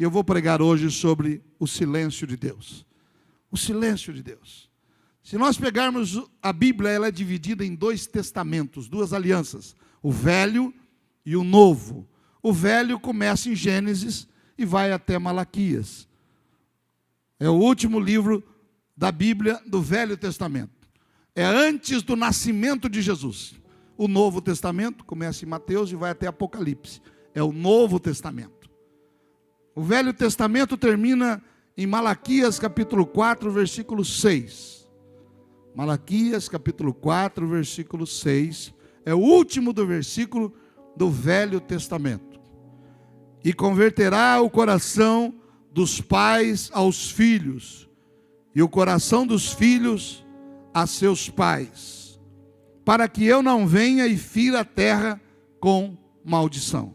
eu vou pregar hoje sobre o silêncio de Deus. O silêncio de Deus. Se nós pegarmos a Bíblia, ela é dividida em 2 testamentos, 2 alianças, o Velho e o Novo. O Velho começa em Gênesis e vai até Malaquias. É o último livro da Bíblia do Velho Testamento. É antes do nascimento de Jesus. O Novo Testamento começa em Mateus e vai até Apocalipse. É o Novo Testamento. O Velho Testamento termina em Malaquias capítulo 4, versículo 6. Malaquias capítulo 4, versículo 6. É o último do versículo do Velho Testamento. E converterá o coração dos pais aos filhos, e o coração dos filhos a seus pais, para que eu não venha e fira a terra com maldição.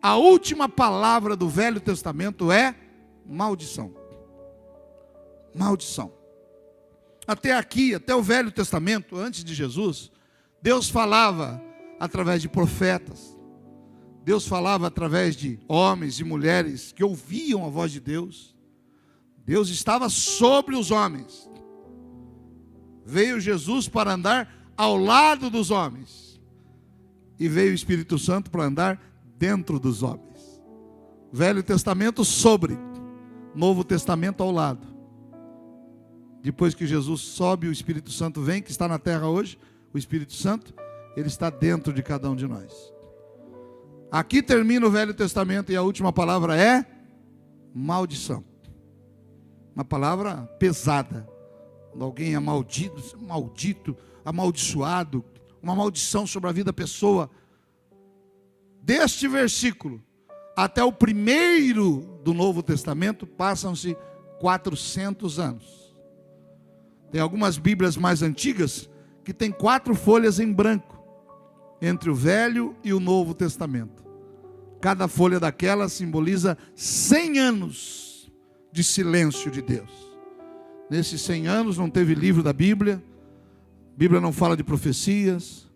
A última palavra do Velho Testamento é maldição. Maldição. Até aqui, até o Velho Testamento, antes de Jesus, Deus falava através de profetas. Deus falava através de homens e mulheres que ouviam a voz de Deus. Deus estava sobre os homens. Veio Jesus para andar ao lado dos homens. E veio o Espírito Santo para andar dentro dos homens. Velho Testamento sobre, Novo Testamento ao lado. Depois que Jesus sobe, o Espírito Santo vem, que está na terra hoje, o Espírito Santo, ele está dentro de cada um de nós. Aqui termina o Velho Testamento e a última palavra é maldição. Uma palavra pesada. Quando alguém é maldito, amaldiçoado, uma maldição sobre a vida da pessoa. Deste versículo até o primeiro do Novo Testamento passam-se 400 anos. Tem algumas Bíblias mais antigas que tem 4 folhas em branco entre o Velho e o Novo Testamento. Cada folha daquela simboliza 100 anos de silêncio de Deus. Nesses 100 anos não teve livro da Bíblia. A Bíblia não fala de profecias,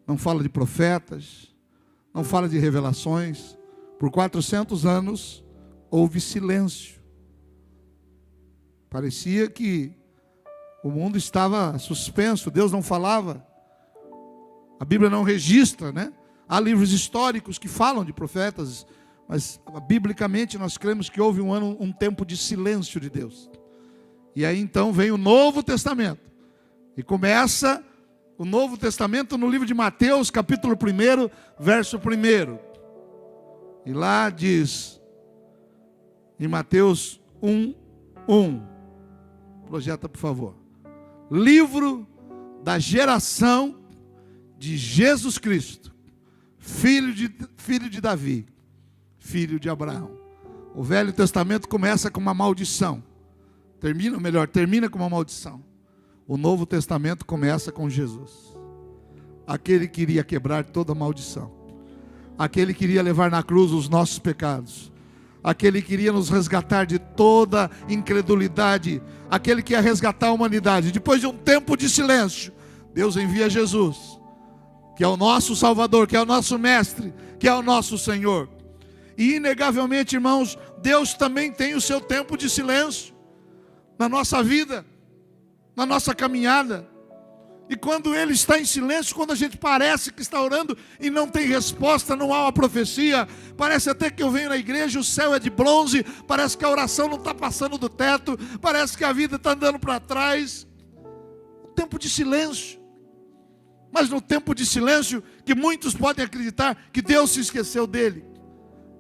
não fala de profetas, não fala de revelações. Por 400 anos houve silêncio. Parecia que o mundo estava suspenso, Deus não falava. A Bíblia não registra, né? Há livros históricos que falam de profetas, mas biblicamente nós cremos que houve um tempo de silêncio de Deus. E aí então vem o Novo Testamento. E começa o Novo Testamento no livro de Mateus, capítulo 1, verso 1. E lá diz, em Mateus 1:1. Projeta, por favor. Livro da geração de Jesus Cristo, filho de Davi, filho de Abraão. O Velho Testamento começa com uma maldição. Termina com uma maldição. O Novo Testamento começa com Jesus. Aquele que iria quebrar toda maldição. Aquele que iria levar na cruz os nossos pecados. Aquele que iria nos resgatar de toda incredulidade. Aquele que ia resgatar a humanidade. Depois de um tempo de silêncio, Deus envia Jesus, que é o nosso Salvador, que é o nosso Mestre, que é o nosso Senhor. E inegavelmente, irmãos, Deus também tem o seu tempo de silêncio na nossa vida, na nossa caminhada. E quando Ele está em silêncio, quando a gente parece que está orando e não tem resposta, não há uma profecia, parece até que eu venho na igreja, o céu é de bronze, parece que a oração não está passando do teto, parece que a vida está andando para trás. O tempo de silêncio. Mas no tempo de silêncio, que muitos podem acreditar que Deus se esqueceu dele,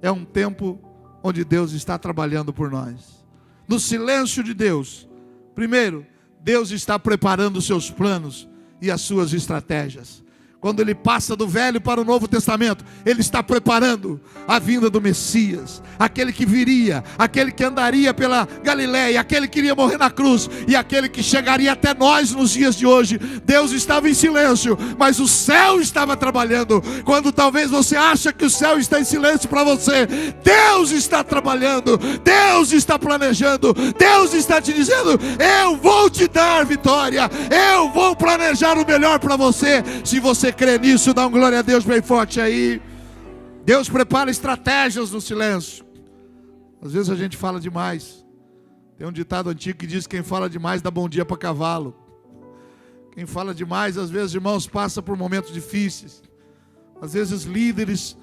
é um tempo onde Deus está trabalhando por nós. No silêncio de Deus, primeiro, Deus está preparando os seus planos e as suas estratégias. Quando Ele passa do Velho para o Novo Testamento, Ele está preparando a vinda do Messias, aquele que viria, aquele que andaria pela Galileia, aquele que iria morrer na cruz, e aquele que chegaria até nós nos dias de hoje. Deus estava em silêncio, mas o céu estava trabalhando. Quando talvez você acha que o céu está em silêncio para você, Deus está trabalhando, Deus está planejando, Deus está te dizendo: eu vou te dar vitória, eu vou planejar o melhor para você. Se você crê nisso, dá um glória a Deus bem forte aí. Deus prepara estratégias no silêncio. Às vezes a gente fala demais. Tem um ditado antigo que diz que quem fala demais dá bom dia para cavalo. Quem fala demais, às vezes, irmãos, passa por momentos difíceis. Às vezes líderes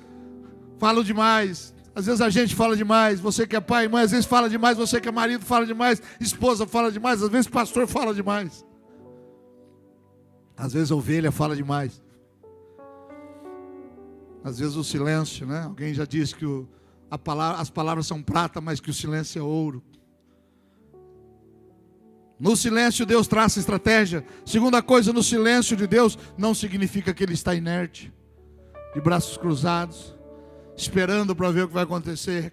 falam demais. Às vezes a gente fala demais. Você que é pai e mãe, às vezes fala demais. Você que é marido fala demais. Esposa fala demais. Às vezes pastor fala demais. Às vezes a ovelha fala demais. Às vezes o silêncio, né? Alguém já disse que as palavras são prata, mas que o silêncio é ouro. No silêncio Deus traça estratégia. Segunda coisa, no silêncio de Deus não significa que Ele está inerte, de braços cruzados, esperando para ver o que vai acontecer.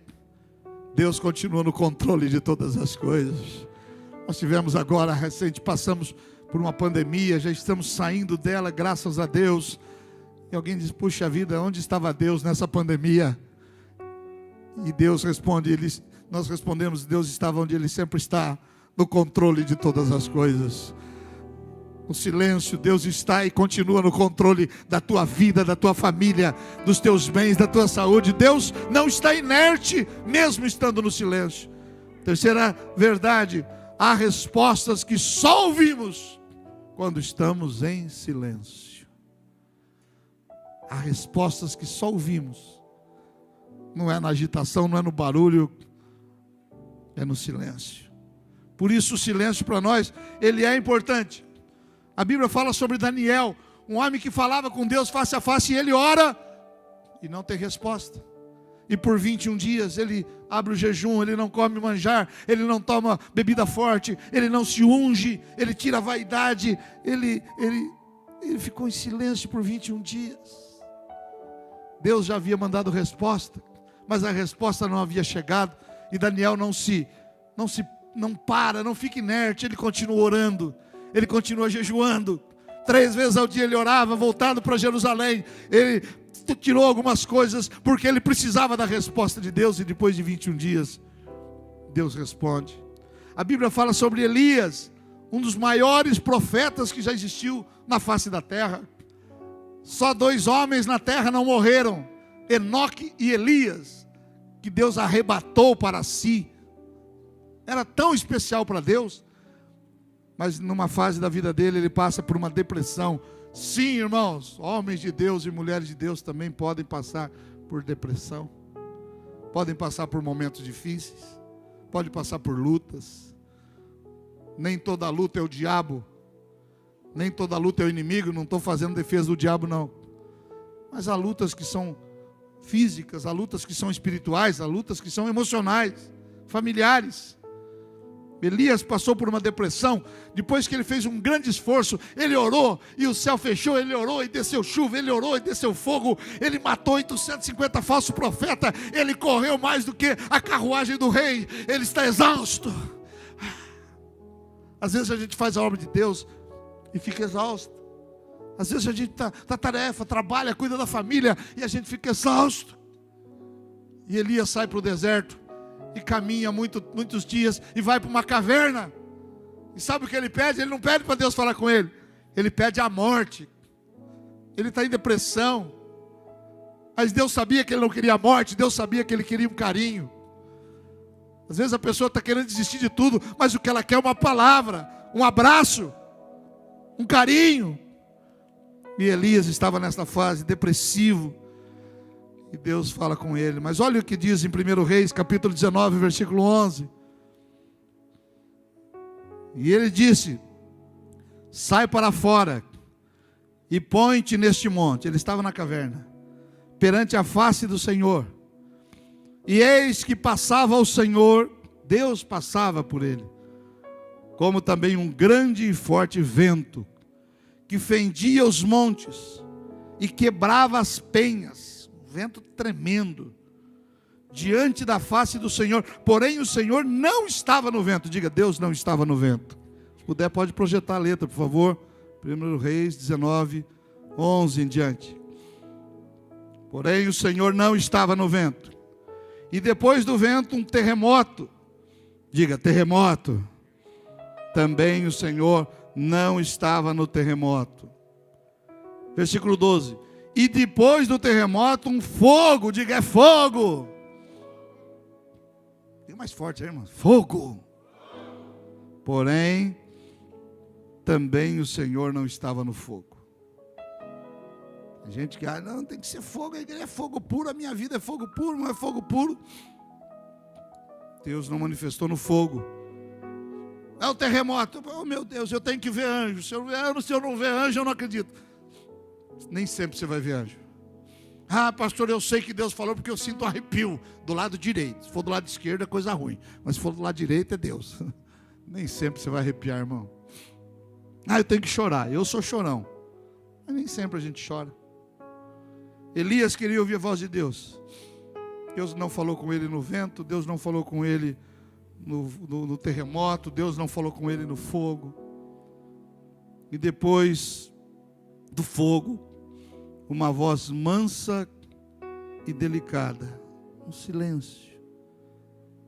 Deus continua no controle de todas as coisas. Nós tivemos agora, recente, passamos por uma pandemia, já estamos saindo dela, graças a Deus. E alguém diz, puxa vida, onde estava Deus nessa pandemia? E Deus responde, nós respondemos, Deus estava onde Ele sempre está, no controle de todas as coisas. No silêncio, Deus está e continua no controle da tua vida, da tua família, dos teus bens, da tua saúde. Deus não está inerte, mesmo estando no silêncio. Terceira verdade, há respostas que só ouvimos quando estamos em silêncio. Há respostas que só ouvimos. Não é na agitação, não é no barulho, é no silêncio. Por isso o silêncio para nós, ele é importante. A Bíblia fala sobre Daniel, um homem que falava com Deus face a face, e ele ora e não tem resposta. E por 21 dias ele abre o jejum, ele não come manjar, ele não toma bebida forte, ele não se unge, ele tira a vaidade, ele ficou em silêncio por 21 dias. Deus já havia mandado resposta, mas a resposta não havia chegado, e Daniel não fica inerte, ele continua orando, ele continua jejuando. 3 vezes ao dia ele orava, voltado para Jerusalém. Ele tirou algumas coisas, porque ele precisava da resposta de Deus, e depois de 21 dias, Deus responde. A Bíblia fala sobre Elias, um dos maiores profetas que já existiu na face da terra. Só 2 homens na terra não morreram, Enoque e Elias, que Deus arrebatou para si. Era tão especial para Deus, mas numa fase da vida dele, ele passa por uma depressão. Sim, irmãos, homens de Deus e mulheres de Deus também podem passar por depressão, podem passar por momentos difíceis, podem passar por lutas. Nem toda luta é o diabo, nem toda luta é o inimigo. Não estou fazendo defesa do diabo, não. Mas há lutas que são físicas, há lutas que são espirituais, há lutas que são emocionais, familiares. Elias passou por uma depressão, depois que ele fez um grande esforço, ele orou e o céu fechou, ele orou e desceu chuva, ele orou e desceu fogo, ele matou 850 falsos profetas, ele correu mais do que a carruagem do rei, ele está exausto. Às vezes a gente faz a obra de Deus e fica exausto. Às vezes a gente está tarefa, trabalha, cuida da família e a gente fica exausto. E Elias sai para o deserto e caminha muitos dias e vai para uma caverna. E sabe o que ele pede? Ele não pede para Deus falar com ele, ele pede a morte. Ele está em depressão, mas Deus sabia que ele não queria a morte, Deus sabia que ele queria um carinho. Às vezes a pessoa está querendo desistir de tudo, mas o que ela quer é uma palavra, um abraço, um carinho. E Elias estava nessa fase, depressivo. E Deus fala com ele. Mas olha o que diz em 1 Reis, capítulo 19, versículo 11. E ele disse: sai para fora e põe-te neste monte. Ele estava na caverna, perante a face do Senhor. E eis que passava o Senhor, Deus passava por ele, como também um grande e forte vento, que fendia os montes e quebrava as penhas. Vento tremendo, diante da face do Senhor. Porém o Senhor não estava no vento. Diga, Deus não estava no vento. Se puder, pode projetar a letra, por favor. 1 Reis 19, 11 em diante. Porém o Senhor não estava no vento. E depois do vento um terremoto. Diga, terremoto. Também o Senhor não estava no terremoto. Versículo 12. E depois do terremoto um fogo. Diga, é fogo. mais forte aí, irmão. Fogo. Porém, também o Senhor não estava no fogo. Tem gente que, não, tem que ser fogo, a igreja é fogo puro, a minha vida é fogo puro, não é fogo puro. Deus não manifestou no fogo. É o terremoto. Oh, meu Deus, eu tenho que ver anjo. Se eu não ver anjo, eu não acredito. Nem sempre você vai ver anjo. Pastor, eu sei que Deus falou porque eu sinto arrepio do lado direito. Se for do lado esquerdo é coisa ruim, mas se for do lado direito é Deus. Nem sempre você vai arrepiar, irmão. Eu tenho que chorar. Eu sou chorão. Mas nem sempre a gente chora. Elias queria ouvir a voz de Deus. Deus não falou com ele no vento. Deus não falou com ele no terremoto. Deus não falou com ele no fogo. E depois do fogo, uma voz mansa e delicada, um silêncio,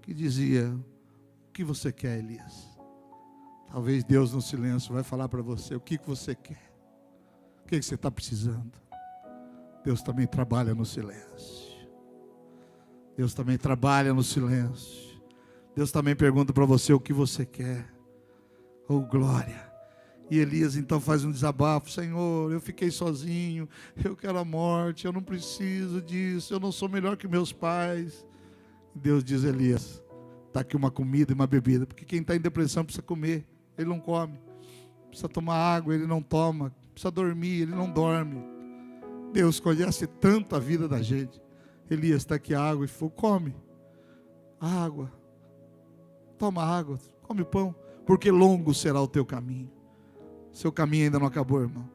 que dizia: o que você quer, Elias? Talvez Deus no silêncio vai falar para você o que você quer. O que você está precisando? Deus também trabalha no silêncio. Deus também trabalha no silêncio. Deus também pergunta para você o que você quer. Oh, glória. E Elias então faz um desabafo: Senhor, eu fiquei sozinho, eu quero a morte, eu não preciso disso, eu não sou melhor que meus pais. Deus diz: Elias, está aqui uma comida e uma bebida, porque quem está em depressão precisa comer, ele não come, precisa tomar água, ele não toma, precisa dormir, ele não dorme. Deus conhece tanto a vida da gente. Elias, está aqui água e fogo, come água, toma água, come pão, porque longo será o teu caminho. Seu caminho ainda não acabou, irmão.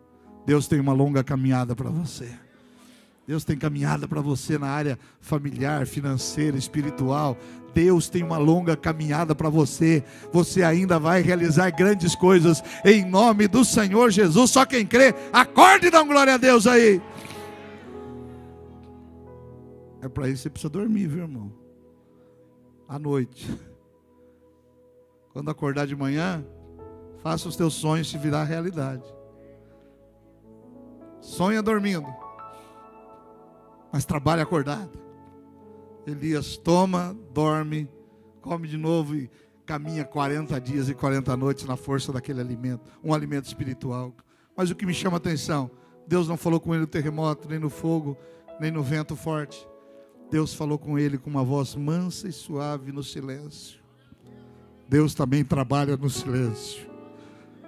Deus tem uma longa caminhada para você. Deus tem caminhada para você na área familiar, financeira, espiritual. Deus tem uma longa caminhada para você. Você ainda vai realizar grandes coisas em nome do Senhor Jesus. Só quem crê, acorde e dá glória a Deus aí. É para isso que você precisa dormir, viu, irmão? À noite. Quando acordar de manhã, faça os teus sonhos se virar realidade. Sonha dormindo, mas trabalha acordado. Elias toma, dorme, come de novo e caminha 40 dias e 40 noites na força daquele alimento, um alimento espiritual. Mas o que me chama a atenção, Deus não falou com ele no terremoto, nem no fogo, nem no vento forte. Deus falou com ele com uma voz mansa e suave no silêncio. Deus também trabalha no silêncio.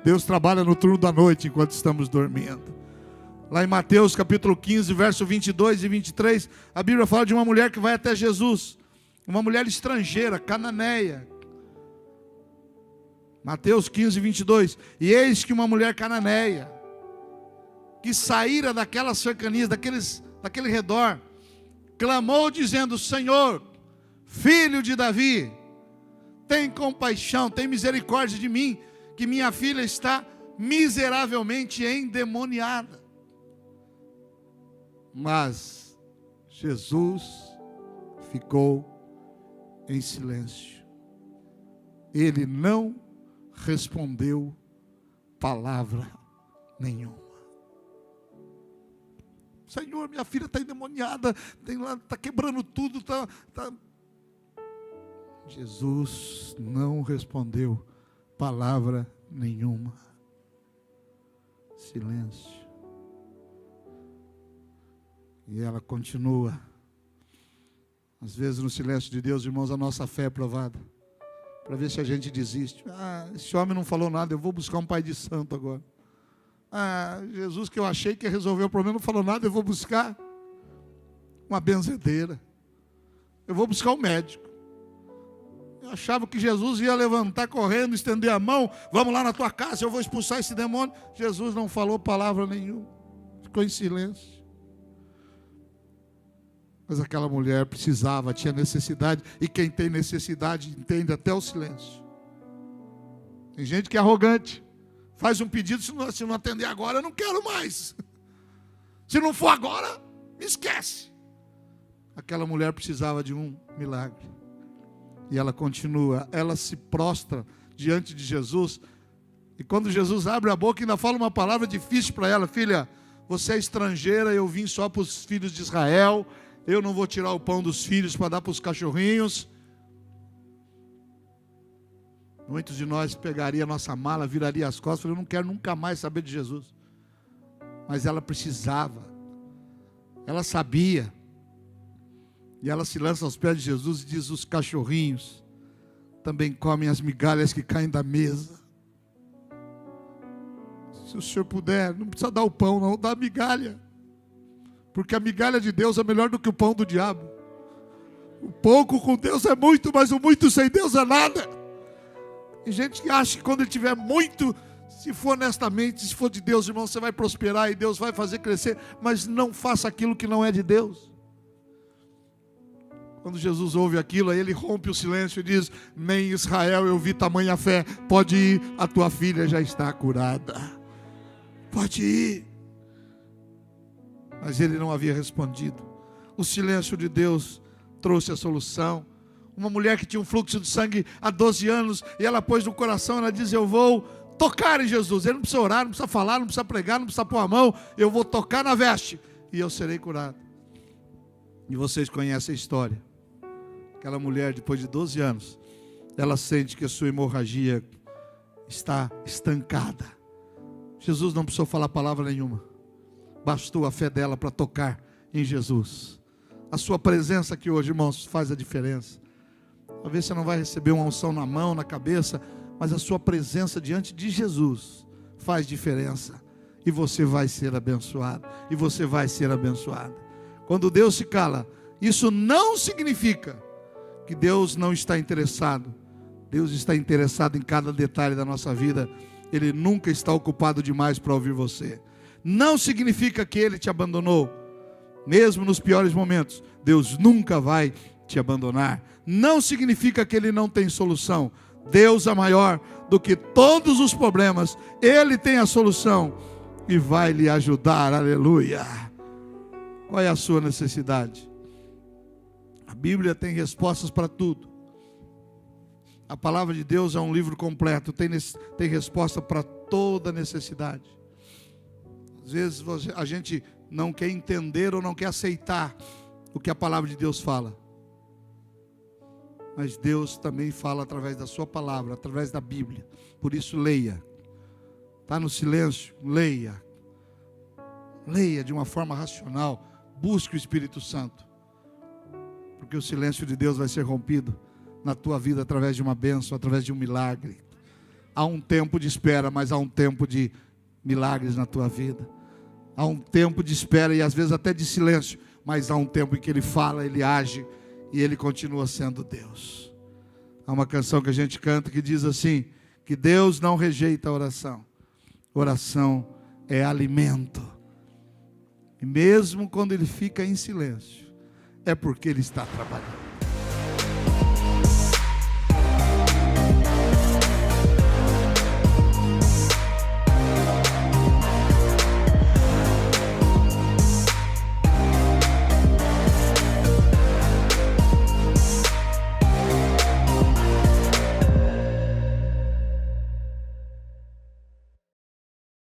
Deus trabalha no turno da noite enquanto estamos dormindo. Lá em Mateus capítulo 15, verso 22 e 23, a Bíblia fala de uma mulher que vai até Jesus. Uma mulher estrangeira, cananeia. Mateus 15, 22. E eis que uma mulher cananeia, que saíra daquelas cercanias, daquele redor, clamou dizendo: Senhor, filho de Davi, tem compaixão, tem misericórdia de mim, que minha filha está miseravelmente endemoniada. Mas Jesus ficou em silêncio. Ele não respondeu palavra nenhuma. Senhor, minha filha está endemoniada, está quebrando tudo. Jesus não respondeu palavra nenhuma. Silêncio. E ela continua. Às vezes no silêncio de Deus, irmãos, a nossa fé é provada. Para ver se a gente desiste. Esse homem não falou nada, eu vou buscar um pai de santo agora. Jesus, que eu achei que ia resolver o problema, não falou nada, eu vou buscar uma benzedeira. Eu vou buscar um médico. Eu achava que Jesus ia levantar correndo, estender a mão: vamos lá na tua casa, eu vou expulsar esse demônio. Jesus não falou palavra nenhuma, ficou em silêncio. Mas aquela mulher precisava, tinha necessidade, e quem tem necessidade entende até o silêncio. Tem gente que é arrogante, faz um pedido: se não atender agora, eu não quero mais. Se não for agora, me esquece. Aquela mulher precisava de um milagre. E ela continua, ela se prostra diante de Jesus. E quando Jesus abre a boca, ainda fala uma palavra difícil para ela: filha, você é estrangeira, eu vim só para os filhos de Israel. Eu não vou tirar o pão dos filhos para dar para os cachorrinhos. Muitos de nós pegaria a nossa mala, viraria as costas, falaria, eu não quero nunca mais saber de Jesus. Mas ela precisava, ela sabia, e ela se lança aos pés de Jesus e diz, os cachorrinhos também comem as migalhas que caem da mesa. Se o senhor puder, não precisa dar o pão não, dá a migalha, porque a migalha de Deus é melhor do que o pão do diabo. O pouco com Deus é muito, mas o muito sem Deus é nada. Tem gente que acha que quando ele tiver muito, se for honestamente, se for de Deus, irmão, você vai prosperar e Deus vai fazer crescer, mas não faça aquilo que não é de Deus. Quando Jesus ouve aquilo, aí ele rompe o silêncio e diz, nem em Israel eu vi tamanha fé, pode ir, a tua filha já está curada, pode ir. Mas ele não havia respondido. O silêncio de Deus trouxe a solução. Uma mulher que tinha um fluxo de sangue há 12 anos, e ela pôs no coração, ela diz, eu vou tocar em Jesus. Ele não precisa orar, não precisa falar, não precisa pregar, não precisa pôr a mão, eu vou tocar na veste, e eu serei curado. E vocês conhecem a história. Aquela mulher, depois de 12 anos, ela sente que a sua hemorragia está estancada. Jesus não precisou falar palavra nenhuma. Bastou a fé dela para tocar em Jesus. A sua presença aqui hoje, irmãos, faz a diferença. Talvez você não vai receber uma unção na mão, na cabeça, mas a sua presença diante de Jesus faz diferença. E você vai ser abençoado. E você vai ser abençoado. Quando Deus se cala, isso não significa que Deus não está interessado. Deus está interessado em cada detalhe da nossa vida. Ele nunca está ocupado demais para ouvir você. Não significa que Ele te abandonou. Mesmo nos piores momentos, Deus nunca vai te abandonar. Não significa que Ele não tem solução. Deus é maior do que todos os problemas. Ele tem a solução e vai lhe ajudar. Aleluia. Qual é a sua necessidade? A Bíblia tem respostas para tudo. A palavra de Deus é um livro completo, tem resposta para toda necessidade. Às vezes a gente não quer entender ou não quer aceitar o que a palavra de Deus fala. Mas Deus também fala através da sua palavra, através da Bíblia. Por isso leia. Está no silêncio? Leia. Leia de uma forma racional. Busque o Espírito Santo. Porque o silêncio de Deus vai ser rompido na tua vida através de uma bênção, através de um milagre. Há um tempo de espera, mas há um tempo de milagres na tua vida. Há um tempo de espera e às vezes até de silêncio, mas há um tempo em que Ele fala, Ele age e Ele continua sendo Deus. Há uma canção que a gente canta que diz assim, que Deus não rejeita a oração. Oração é alimento. E mesmo quando Ele fica em silêncio, é porque Ele está trabalhando.